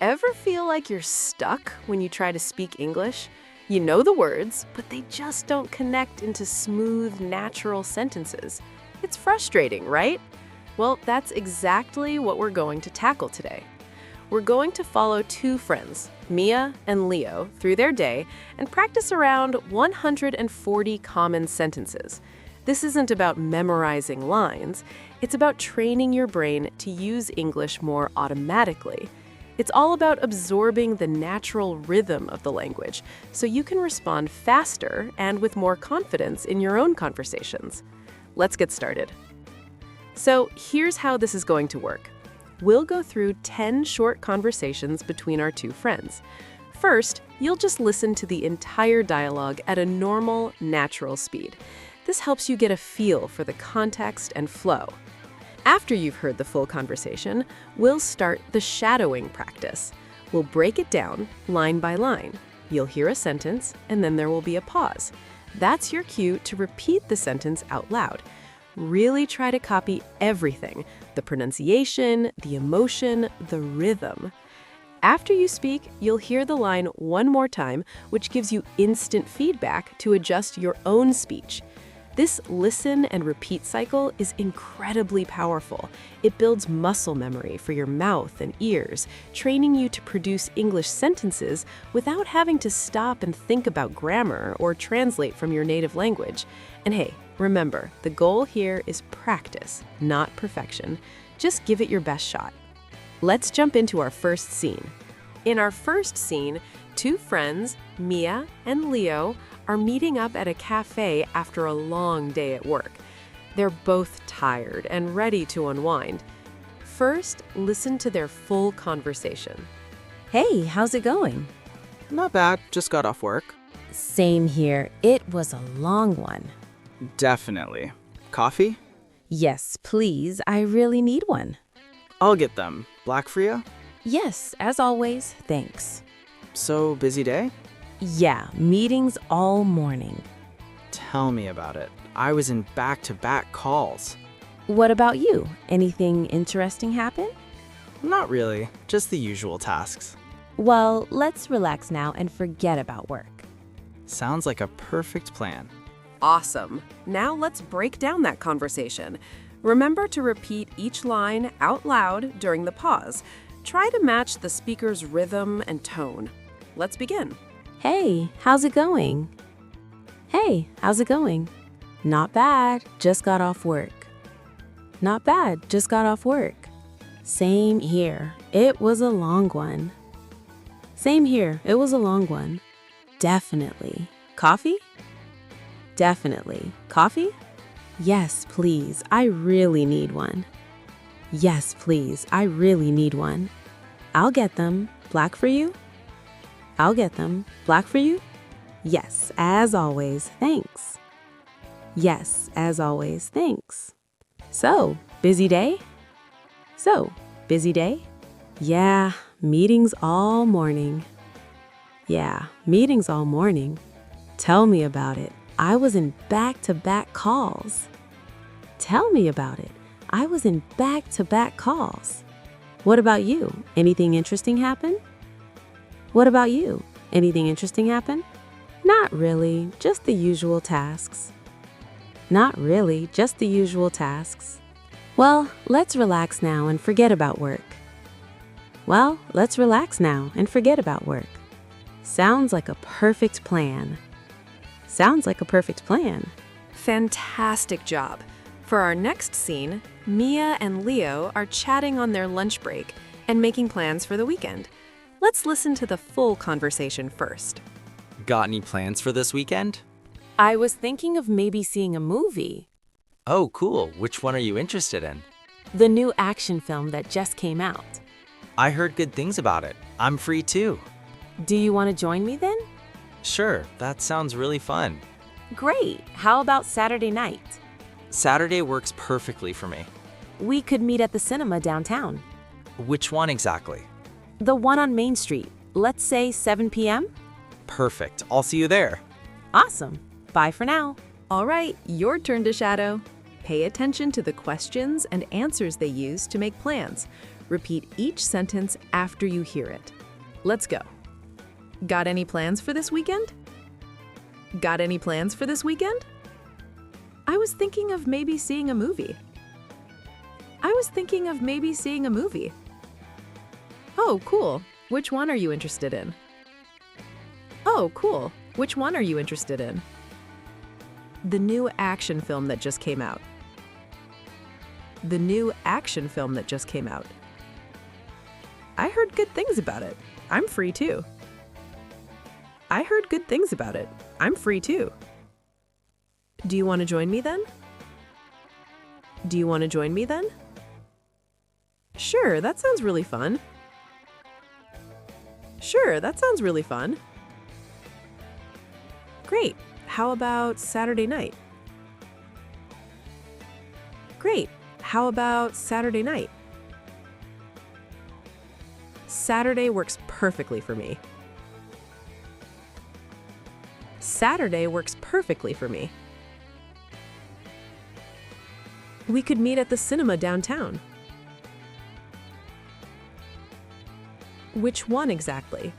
Ever feel like you're stuck when you try to speak English? You know the words, but they just don't connect into smooth, natural sentences. It's frustrating, right? Well, that's exactly what we're going to tackle today. We're going to follow two friends, Mia and Leo, through their day and practice around 140 common sentences. This isn't about memorizing lines, it's about training your brain to use English more automatically. It's all about absorbing the natural rhythm of the language so you can respond faster and with more confidence in your own conversations. Let's get started. So here's how this is going to work. We'll go through 10 short conversations between our two friends. First, you'll just listen to the entire dialogue at a normal, natural speed. This helps you get a feel for the context and flow. After you've heard the full conversation, we'll start the shadowing practice. We'll break it down line by line. You'll hear a sentence, and then there will be a pause. That's your cue to repeat the sentence out loud. Really try to copy everything: the pronunciation, the emotion, the rhythm. After you speak, you'll hear the line one more time, which gives you instant feedback to adjust your own speech. This listen and repeat cycle is incredibly powerful. It builds muscle memory for your mouth and ears, training you to produce English sentences without having to stop and think about grammar or translate from your native language. And hey, remember, the goal here is practice, not perfection. Just give it your best shot. Let's jump into our first scene. In our first scene, two friends, Mia and Leo, are meeting up at a cafe after a long day at work. They're both tired and ready to unwind. First, listen to their full conversation. Hey, how's it going? Not bad, just got off work. Same here. It was a long one. Definitely. Coffee? Yes, please. I really need one. I'll get them. Black for you? Yes, as always. Thanks. So, busy day? Yeah, meetings all morning. Tell me about it. I was in back-to-back calls. What about you? Anything interesting happen? Not really, just the usual tasks. Well, let's relax now and forget about work. Sounds like a perfect plan. Awesome. Now let's break down that conversation. Remember to repeat each line out loud during the pause. Try to match the speaker's rhythm and tone. Let's begin. Hey, how's it going? Hey, how's it going? Not bad, just got off work. Not bad, just got off work. Same here, it was a long one. Same here, it was a long one. Definitely. Coffee? Definitely. Coffee? Yes, please, I really need one. Yes, please, I really need one. I'll get them. Black for you? I'll get them. Black for you? Yes, as always, thanks. Yes, as always, thanks. So, busy day? Busy day? Yeah, meetings all morning. Yeah, meetings all morning. Tell me about it. I was in back-to-back calls. Tell me about it. I was in back-to-back calls. What about you? Anything interesting happen? What about you? Anything interesting happen? Not really, just the usual tasks. Not really, just the usual tasks. Well, let's relax now and forget about work. Well, let's relax now and forget about work. Sounds like a perfect plan. Sounds like a perfect plan. Fantastic job. For our next scene, Mia and Leo are chatting on their lunch break and making plans for the weekend. Let's listen to the full conversation first. Got any plans for this weekend? I was thinking of maybe seeing a movie. Oh, cool. Which one are you interested in? The new action film that just came out. I heard good things about it. I'm free too. Do you want to join me then? Sure, that sounds really fun. Great. How about Saturday night? Saturday works perfectly for me. We could meet at the cinema downtown. Which one exactly? The one on Main Street. Let's say 7 p.m.? Perfect. I'll see you there. Awesome. Bye for now. All right, your turn to shadow. Pay attention to the questions and answers they use to make plans. Repeat each sentence after you hear it. Let's go. Got any plans for this weekend? Got any plans for this weekend? I was thinking of maybe seeing a movie. I was thinking of maybe seeing a movie. Oh, cool. Which one are you interested in? Oh, cool. Which one are you interested in? The new action film that just came out. The new action film that just came out. I heard good things about it. I'm free too. I heard good things about it. I'm free too. Do you want to join me then? Do you want to join me then? Sure, that sounds really fun. Sure, that sounds really fun. Great. How about Saturday night? Great. How about Saturday night? Saturday works perfectly for me. Saturday works perfectly for me. We could meet at the cinema downtown. Which one exactly?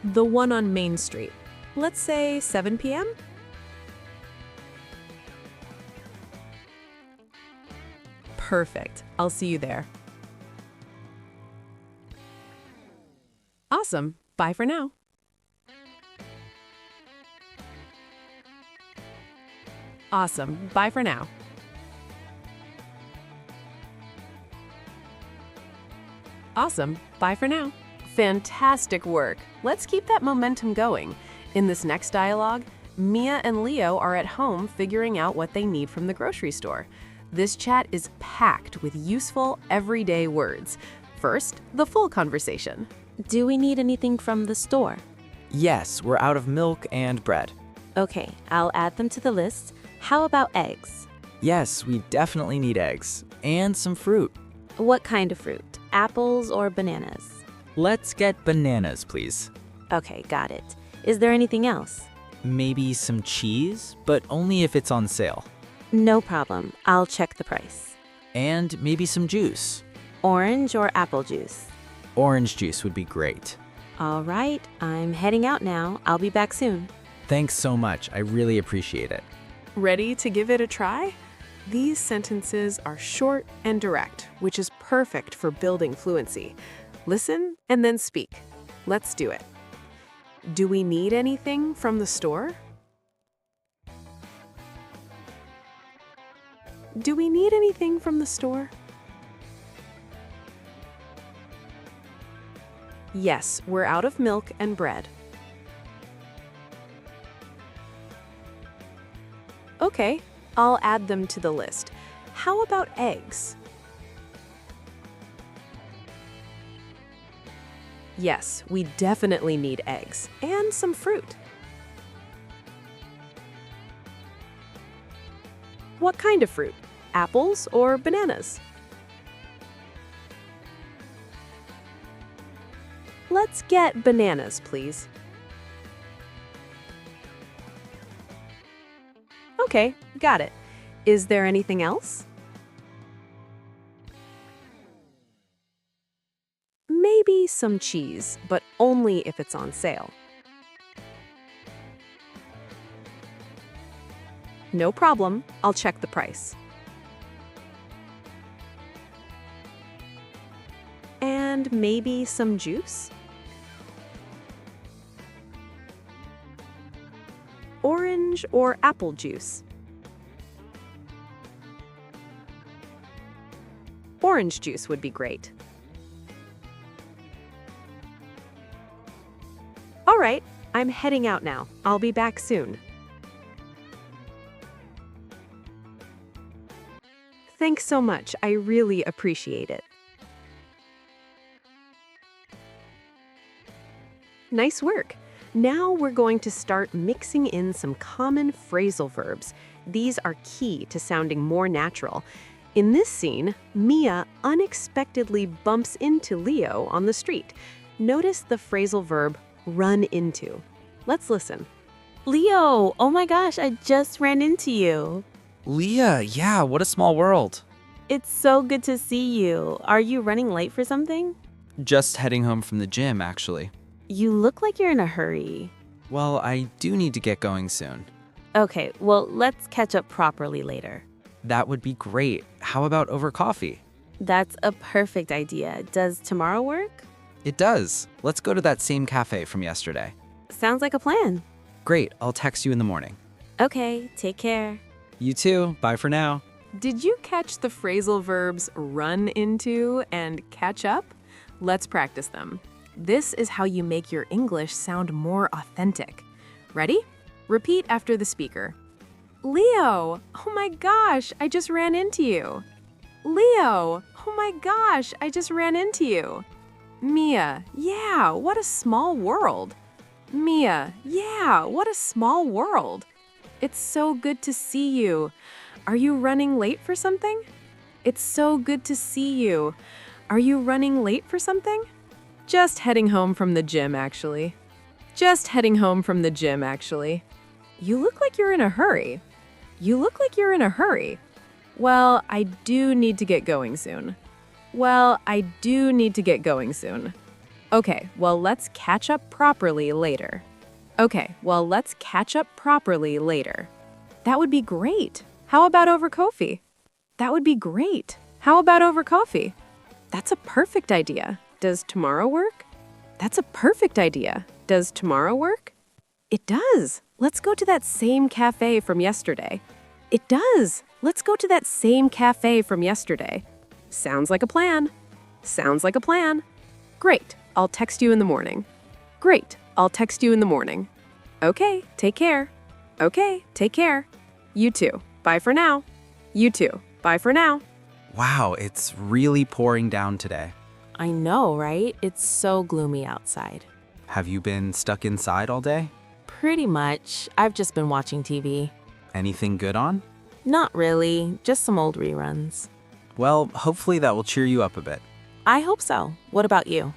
The one on Main Street. Let's say 7 p.m.? Perfect. I'll see you there. Awesome. Bye for now. Awesome. Bye for now. Awesome. Bye for now. Fantastic work. Let's keep that momentum going. In this next dialogue, Mia and Leo are at home figuring out what they need from the grocery store. This chat is packed with useful, everyday words. First, the full conversation. Do we need anything from the store? Yes, we're out of milk and bread. Okay, I'll add them to the list. How about eggs? Yes, we definitely need eggs. And some fruit. What kind of fruit? Apples or bananas? Let's get bananas, please. Okay, got it. Is there anything else? Maybe some cheese, but only if it's on sale. No problem. I'll check the price. And maybe some juice. Orange or apple juice? Orange juice would be great. All right, I'm heading out now. I'll be back soon. Thanks so much. I really appreciate it. Ready to give it a try? These sentences are short and direct, which is perfect for building fluency. Listen and then speak. Let's do it. Do we need anything from the store? Do we need anything from the store? Yes, we're out of milk and bread. Okay, I'll add them to the list. How about eggs? Yes, we definitely need eggs and some fruit. What kind of fruit? Apples or bananas? Let's get bananas, please. Okay, got it. Is there anything else? Maybe some cheese, but only if it's on sale. No problem. I'll check the price. And maybe some juice? Orange or apple juice? Orange juice would be great. All right, I'm heading out now. I'll be back soon. Thanks so much. I really appreciate it. Nice work. Now we're going to start mixing in some common phrasal verbs. These are key to sounding more natural. In this scene, Mia unexpectedly bumps into Leo on the street. Notice the phrasal verb run into. Let's listen. Leo, oh my gosh, I just ran into you. Leah, yeah, what a small world. It's so good to see you. Are you running late for something? Just heading home from the gym, actually. You look like you're in a hurry. Well, I do need to get going soon. Okay, well, let's catch up properly later. That would be great. How about over coffee? That's a perfect idea. Does tomorrow work? It does. Let's go to that same cafe from yesterday. Sounds like a plan. Great, I'll text you in the morning. Okay, take care. You too. Bye for now. Did you catch the phrasal verbs run into and catch up? Let's practice them. This is how you make your English sound more authentic. Ready? Repeat after the speaker. Leo, oh my gosh, I just ran into you. Leo, oh my gosh, I just ran into you. Mia, yeah, what a small world. Mia, yeah, what a small world. It's so good to see you. Are you running late for something? It's so good to see you. Are you running late for something? Just heading home from the gym, actually. Just heading home from the gym, actually. You look like you're in a hurry. You look like you're in a hurry. Well, I do need to get going soon. Well, I do need to get going soon. Okay, well, let's catch up properly later. Okay, well, let's catch up properly later. That would be great. How about over coffee? That would be great. How about over coffee? That's a perfect idea. Does tomorrow work? That's a perfect idea. Does tomorrow work? It does. Let's go to that same cafe from yesterday. It does. Let's go to that same cafe from yesterday. Sounds like a plan. Sounds like a plan. Great. I'll text you in the morning. Great. I'll text you in the morning. Okay, take care. Okay, take care. You too. Bye for now. You too. Bye for now. Wow, it's really pouring down today. I know, right? It's so gloomy outside. Have you been stuck inside all day? Pretty much. I've just been watching TV. Anything good on? Not really, just some old reruns. Well, hopefully that will cheer you up a bit. I hope so. What about you?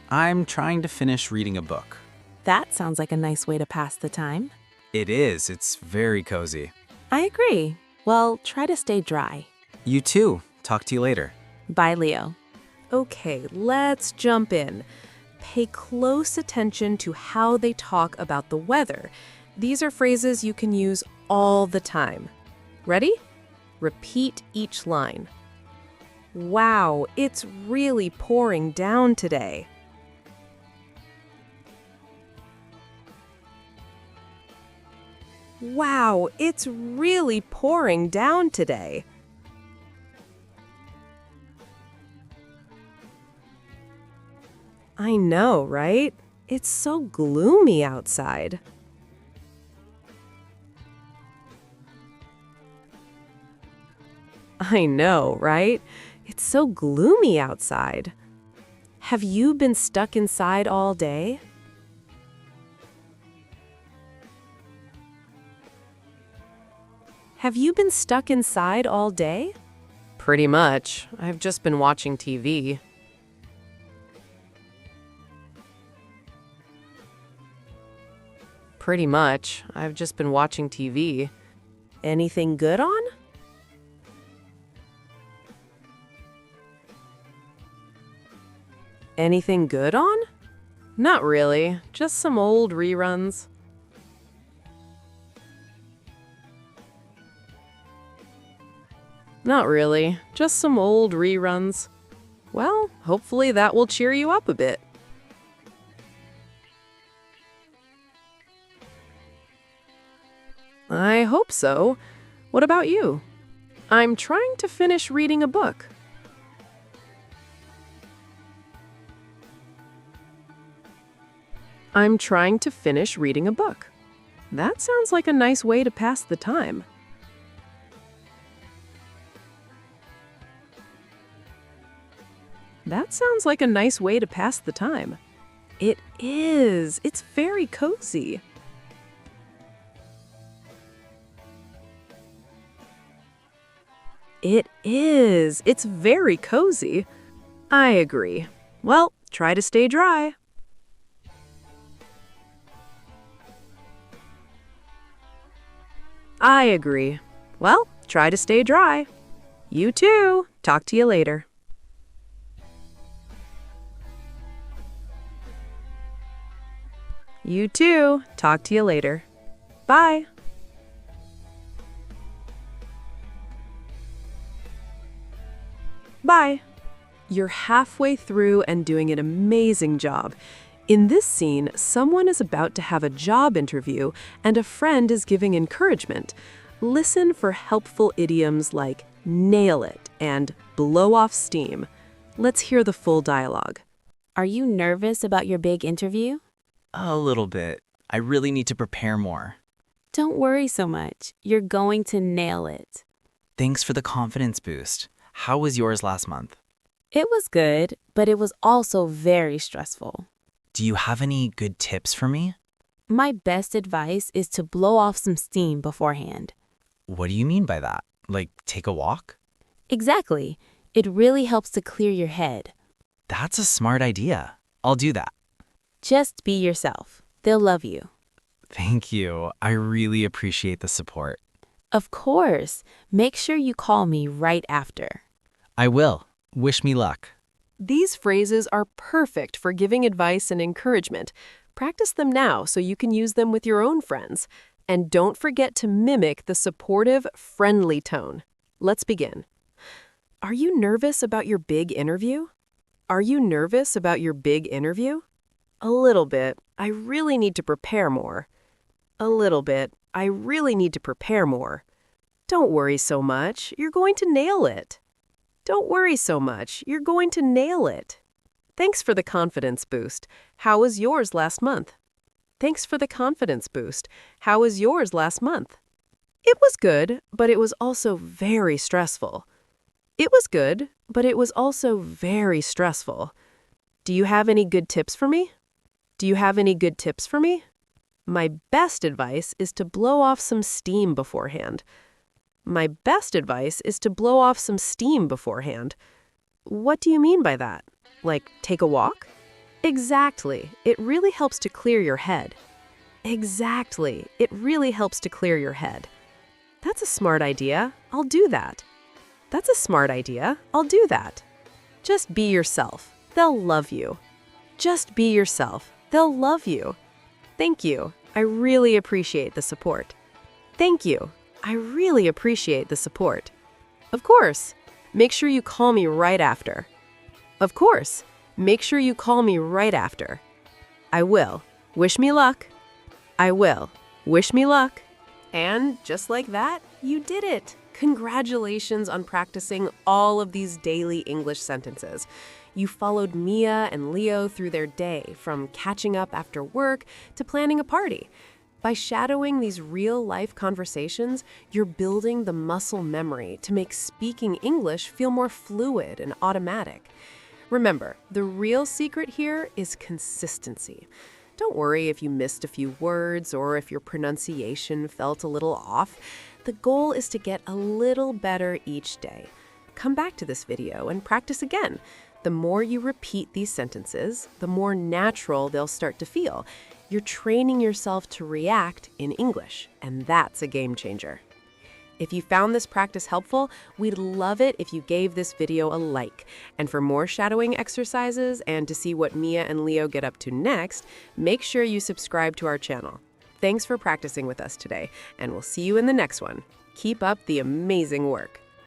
I'm trying to finish reading a book. That sounds like a nice way to pass the time. It is. It's very cozy. I agree. Well, try to stay dry. You too. Talk to you later. Bye, Leo. Okay, let's jump in. Pay close attention to how they talk about the weather. These are phrases you can use all the time. Ready? Repeat each line. Wow, it's really pouring down today. Wow, it's really pouring down today. I know, right? It's so gloomy outside. I know, right? It's so gloomy outside. Have you been stuck inside all day? Have you been stuck inside all day? Pretty much. I've just been watching TV. Pretty much. I've just been watching TV. Anything good on? Anything good on? Not really. Just some old reruns. Not really. Just some old reruns. Well, hopefully that will cheer you up a bit. I hope so. What about you? I'm trying to finish reading a book. I'm trying to finish reading a book. That sounds like a nice way to pass the time. That sounds like a nice way to pass the time. It is. It's very cozy. It is. It's very cozy. I agree. Well, try to stay dry. I agree. Well, Try to stay dry. You too. Talk to you later. You too. Talk to you later. Bye. Bye. You're halfway through and doing an amazing job. In this scene, someone is about to have a job interview and a friend is giving encouragement. Listen for helpful idioms like nail it and blow off steam. Let's hear the full dialogue. Are you nervous about your big interview? A little bit. I really need to prepare more. Don't worry so much. You're going to nail it. Thanks for the confidence boost. How was yours last month? It was good, but it was also very stressful. Do you have any good tips for me? My best advice is to blow off some steam beforehand. What do you mean by that? Like, take a walk? Exactly. It really helps to clear your head. That's a smart idea. I'll do that. Just be yourself. They'll love you. Thank you. I really appreciate the support. Of course. Make sure you call me right after. I will. Wish me luck. These phrases are perfect for giving advice and encouragement. Practice them now so you can use them with your own friends. And don't forget to mimic the supportive, friendly tone. Let's begin. Are you nervous about your big interview? Are you nervous about your big interview? A little bit. I really need to prepare more. A little bit. I really need to prepare more. Don't worry so much. You're going to nail it. Don't worry so much. You're going to nail it. Thanks for the confidence boost. How was yours last month? Thanks for the confidence boost. How was yours last month? It was good, but it was also very stressful. It was good, but it was also very stressful. Do you have any good tips for me? Do you have any good tips for me? My best advice is to blow off some steam beforehand. My best advice is to blow off some steam beforehand. What do you mean by that? Like, take a walk? Exactly. It really helps to clear your head. Exactly. It really helps to clear your head. That's a smart idea. I'll do that. That's a smart idea. I'll do that. Just be yourself. They'll love you. Just be yourself. They'll love you. Thank you. I really appreciate the support. Thank you. I really appreciate the support. Of course. Make sure you call me right after. Of course. Make sure you call me right after. I will. Wish me luck. I will. Wish me luck. And just like that, you did it. Congratulations on practicing all of these daily English sentences. You followed Mia and Leo through their day, from catching up after work to planning a party. By shadowing these real-life conversations, you're building the muscle memory to make speaking English feel more fluid and automatic. Remember, the real secret here is consistency. Don't worry if you missed a few words or if your pronunciation felt a little off. The goal is to get a little better each day. Come back to this video and practice again. The more you repeat these sentences, the more natural they'll start to feel. You're training yourself to react in English, and that's a game changer. If you found this practice helpful, we'd love it if you gave this video a like. And for more shadowing exercises and to see what Mia and Leo get up to next, make sure you subscribe to our channel. Thanks for practicing with us today, and we'll see you in the next one. Keep up the amazing work.